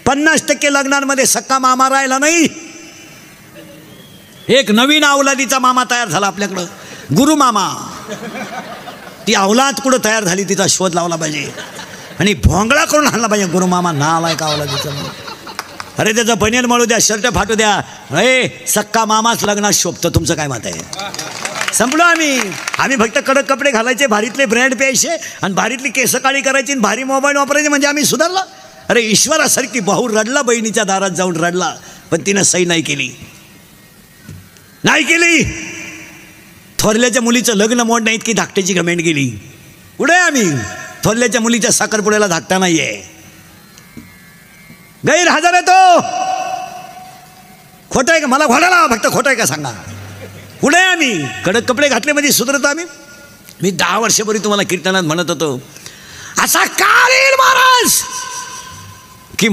50% लग्नांमध्ये सक्का मामा राहिला नाही, एक नवीन अवलादीचा मामा तयार झाला आपल्याकडं, गुरु मामा. ती अवलाद कुठं तयार झाली तिचा शोध लावला पाहिजे आणि भोंगळा करून आणला पाहिजे. गुरु मामा नाव आहे का अवलादीचा? अरे त्याचं बनियन मळू द्या, शर्ट फाटू द्या, अरे सक्का मामाच लग्नात शोभतं. तुमचं काय मत आहे? संपलो आम्ही फक्त कडक कपडे घालायचे, भारीतले ब्रँड प्यायचे आणि भारीतली केस काळी करायची आणि भारी मोबाईल वापरायचे, म्हणजे आम्ही सुधारला. अरे ईश्वरासारखी भाऊ रडला, बहिणीच्या दारात जाऊन रडला, पण तिनं सही नाही केली. थोरल्याच्या मुलीचं लग्न मोडण्या इतकी धाकट्याची कमेंट गेली. पुढे आम्ही थोरल्याच्या मुलीच्या साखरपुड्याला धाकटा नाहीये, गैरहजर आहे तो. खोटं आहे का? मला घोडाला फक्त खोटं आहे का सांगा. पुढे आम्ही कडक कपडे घातले म्हणजे सुधरतो आम्ही. मी 10 वर्षापूर्वी तुम्हाला कीर्तनात म्हणत होतो, असा काळील महाराज की